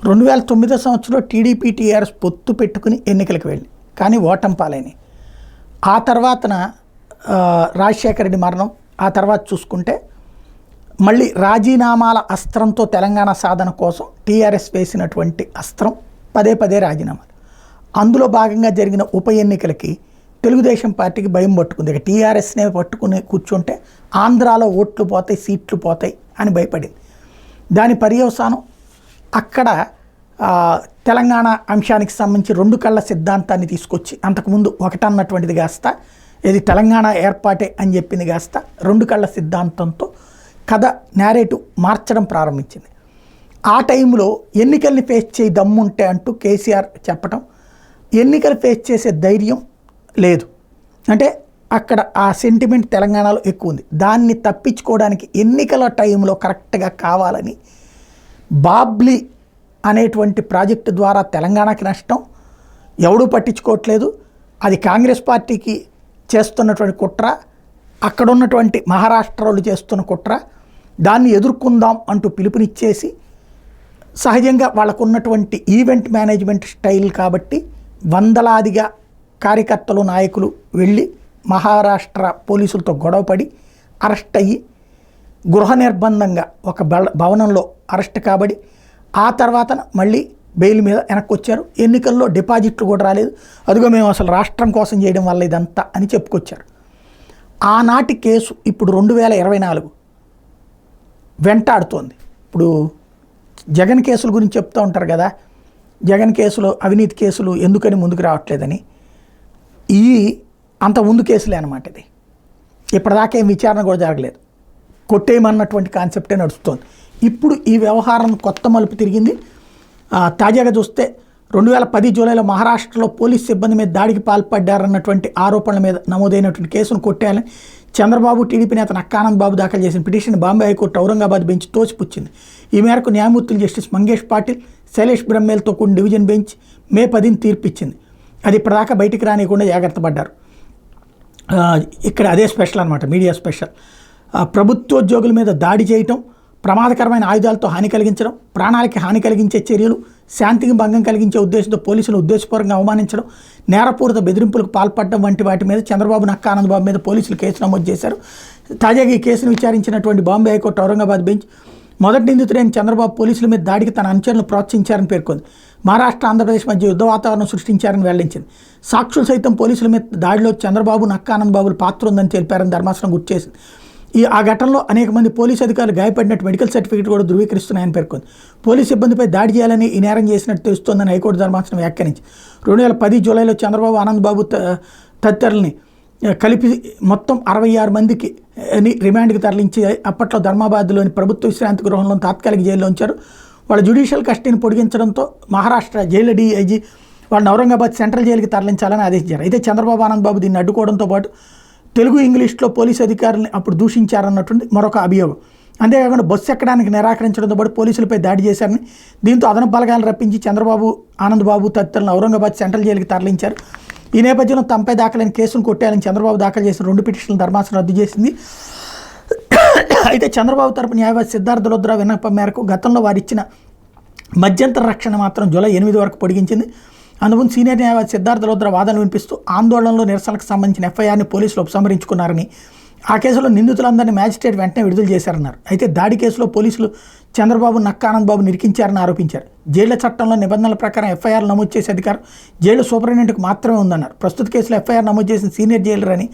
2009 సంవత్సరంలో TDP TRS పొత్తు పెట్టుకుని ఎన్నికలకు వెళ్ళి కానీ ఓటమి పాలైనవి. ఆ తర్వాతన రాజశేఖర రెడ్డి మరణం, ఆ తర్వాత చూసుకుంటే మళ్ళీ రాజీనామాల అస్త్రంతో తెలంగాణ సాధన కోసం టీఆర్ఎస్ వేసినటువంటి అస్త్రం పదే పదే రాజీనామాలు. అందులో భాగంగా జరిగిన ఉప ఎన్నికలకి తెలుగుదేశం పార్టీకి భయం పట్టుకుంది. ఇక టీఆర్ఎస్నే పట్టుకుని కూర్చుంటే ఆంధ్రాలో ఓట్లు పోతాయి, సీట్లు పోతాయి అని భయపడింది. దాని పర్యవసానం అక్కడ తెలంగాణ అంశానికి సంబంధించి 2 కళ్ళ సిద్ధాంతాన్ని తీసుకొచ్చి అంతకుముందు ఒకటన్నటువంటిది కాస్త ఇది తెలంగాణ ఏర్పాటే అని చెప్పింది కాస్త 2 కళ్ళ సిద్ధాంతంతో కథ నేరేటివ్ మార్చడం ప్రారంభించింది. ఆ టైంలో ఎన్నికల్ని ఫేస్ చేయి దమ్ముంటే అంటూ కేసీఆర్ చెప్పటం, ఎన్నికలు ఫేస్ చేసే ధైర్యం లేదు అంటే అక్కడ ఆ సెంటిమెంట్ తెలంగాణలో ఎక్కువ ఉంది. దాన్ని తప్పించుకోవడానికి ఎన్నికల టైంలో కరెక్ట్గా కావాలని బాబ్లీ అనేటువంటి ప్రాజెక్టు ద్వారా తెలంగాణకి నష్టం, ఎవడూ పట్టించుకోవట్లేదు, అది కాంగ్రెస్ పార్టీకి చేస్తున్నటువంటి కుట్ర, అక్కడ ఉన్నటువంటి మహారాష్ట్రలో చేస్తున్న కుట్ర, దాన్ని ఎదుర్కొందాం అంటూ పిలుపునిచ్చేసి సహజంగా వాళ్ళకు ఉన్నటువంటి ఈవెంట్ మేనేజ్మెంట్ స్టైల్ కాబట్టి వందలాదిగా కార్యకర్తలు నాయకులు వెళ్ళి మహారాష్ట్ర పోలీసులతో గొడవపడి అరెస్ట్ అయ్యి గృహ నిర్బంధంగా ఒక భవనంలో అరెస్ట్ కాబడి ఆ తర్వాత మళ్ళీ బెయిల్ మీద వెనక్కి వచ్చారు. ఎన్నికల్లో డిపాజిట్లు కూడా రాలేదు, అదిగో మేము అసలు రాష్ట్రం కోసం చేయడం వల్ల ఇదంతా అని చెప్పుకొచ్చారు. ఆనాటి కేసు ఇప్పుడు 2024 వెంటాడుతోంది. ఇప్పుడు జగన్ కేసుల గురించి చెప్తూ ఉంటారు కదా, జగన్ కేసులో అవినీతి కేసులు ఎందుకని ముందుకు రావట్లేదని. ఈ అంత ముందు కేసులే అనమాట. ఇది ఇప్పటిదాకా ఏం విచారణ కూడా జరగలేదు, కొట్టేయమన్నటువంటి కాన్సెప్టే నడుస్తుంది. ఇప్పుడు ఈ వ్యవహారం కొత్త మలుపు తిరిగింది. తాజాగా చూస్తే 2010 జూలైలో మహారాష్ట్రలో పోలీస్ సిబ్బంది మీద దాడికి పాల్పడ్డారన్నటువంటి ఆరోపణల మీద నమోదైనటువంటి కేసును కొట్టేయాలని చంద్రబాబు టీడీపీ నేత నక్కానంద్ బాబు దాఖలు చేసిన petition Bombay high court Aurangabad bench తోసిపుచ్చింది. ఈ మేరకు న్యాయమూర్తులు జస్టిస్ మంగేష్ పాటిల్, శైలేష్ బ్రహ్మేల్తో కూడిన డివిజన్ బెంచ్ మే 10 తీర్పిచ్చింది. అది ఇప్పటిదాకా బయటికి రానియకుండా జాగ్రత్త పడ్డారు. ఇక్కడ అదే స్పెషల్ అనమాట, మీడియా స్పెషల్. ప్రభుత్వోద్యోగుల మీద దాడి చేయటం, ప్రమాదకరమైన ఆయుధాలతో హాని కలిగించడం, ప్రాణాలకి హాని కలిగించే చర్యలు, శాంతికి భంగం కలిగించే ఉద్దేశంతో పోలీసులు ఉద్దేశపూర్వకంగా అవమానించడం, నేరపూరిత బెదిరింపులకు పాల్పడడం వంటి వాటి మీద చంద్రబాబు నక్కానంద్ బాబు మీద పోలీసులు కేసు నమోదు చేశారు. తాజాగా ఈ కేసును విచారించినటువంటి బాంబే హైకోర్టు ఔరంగాబాద్ బెంచ్ మొదటి నిందితుడైన చంద్రబాబు పోలీసుల మీద దాడికి తన అనుచరులను ప్రోత్సహించారని పేర్కొంది. మహారాష్ట్ర ఆంధ్రప్రదేశ్ మధ్య యుద్ధ వాతావరణం సృష్టించారని వెల్లడించింది. సాక్షులు సైతం పోలీసుల మీద దాడిలో చంద్రబాబు నక్కానంద్ బాబుల పాత్ర ఉందని తెలిపారని ధర్మాసనం గుర్తు చేసింది. ఆ ఘటనలో అనేక మంది పోలీసు అధికారులు గాయపడినట్టు మెడికల్ సర్టిఫికేట్ కూడా ధృవీకరిస్తున్నాయని పేర్కొంది. పోలీసు సిబ్బందిపై దాడి చేయాలని ఈ నేరం చేసినట్టు తెలుస్తోందని హైకోర్టు ధర్మాసనం వ్యాఖ్యానించింది. 2010 జూలైలో చంద్రబాబు, ఆనంద్ బాబు తదితరులని కలిపి మొత్తం 66 మందికి రిమాండ్కి తరలించి అప్పట్లో ధర్మాబాద్లోని ప్రభుత్వ విశ్రాంతి గృహంలో తాత్కాలిక జైల్లో ఉంచారు. వాళ్ళ జ్యుడిషియల్ కస్టడీని పొడిగించడంతో మహారాష్ట్ర జైలు డీఐజీ వాళ్ళని ఔరంగాబాద్ సెంట్రల్ జైలుకి తరలించాలని ఆదేశించారు. అయితే చంద్రబాబు, ఆనంద్ బాబు దీన్ని అడ్డుకోవడంతో పాటు తెలుగు ఇంగ్లీష్లో పోలీసు అధికారులను అప్పుడు దూషించారన్నటువంటి మరొక అభియోగం. అంతేకాకుండా బస్సు ఎక్కడానికి నిరాకరించడంతో పాటు పోలీసులపై దాడి చేశారని, దీంతో అదనపు బలగాలను రప్పించి చంద్రబాబు, ఆనంద్ బాబు తదితరులను ఔరంగాబాద్ సెంట్రల్ జైలుకి తరలించారు. ఈ నేపథ్యంలో తమపై దాఖలైన కేసును కొట్టేయాలని చంద్రబాబు దాఖలు చేసిన 2 పిటిషన్లు ధర్మాసనం రద్దు చేసింది. అయితే చంద్రబాబు తరపు న్యాయవాది సిద్ధార్థ లుద్రా విన్నపం మేరకు గతంలో వారిచ్చిన మధ్యంతర రక్షణ మాత్రం జూలై 8 వరకు పొడిగించింది. అందుముందు సీనియర్ న్యాయవాది సిద్ధార్థ లుద్రా వాదనలు వినిపిస్తూ ఆందోళనలో నిరసనకు సంబంధించిన ఎఫ్ఐఆర్ని పోలీసులు ఉపసంహరించుకున్నారని, ఆ కేసులో నిందితులందరినీ మ్యాజిస్ట్రేట్ వెంటనే విడుదల చేశారన్నారు. అయితే దాడి కేసులో పోలీసులు చంద్రబాబు, నక్కానంద్ బాబు నిరికించారని ఆరోపించారు. జైళ్ల చట్టంలో నిబంధనల ప్రకారం ఎఫ్ఐఆర్ నమోదు చేసే అధికారం జైలు సూపరింటెండెంట్కి మాత్రమే ఉందన్నారు. ప్రస్తుత కేసులో ఎఫ్ఐఆర్ నమోదు చేసిన సీనియర్ జైలర్ అని,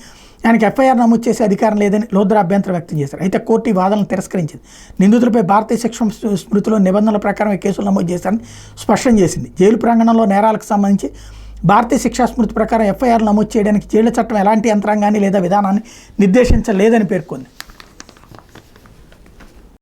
ఆయనకి ఎఫ్ఐఆర్ నమోదు చేసే అధికారం లేదని లోద్రా అభ్యంతరం వ్యక్తం చేశారు. అయితే కోర్టు ఈ వాదనలు తిరస్కరించింది. నిందితులపై భారతీయ శిక్షణ స్మృతిలో నిబంధనల ప్రకారం ఈ కేసులు నమోదు చేశారని స్పష్టం చేసింది. జైలు ప్రాంగణంలో నేరాలకు సంబంధించి భారతీయ శిక్షా స్మృతి ప్రకారం ఎఫ్ఐఆర్ నమోదు చేయడానికి జైళ్ల చట్టం ఎలాంటి యంత్రాంగాన్ని లేదా విధానాన్ని నిర్దేశించలేదని పేర్కొంది.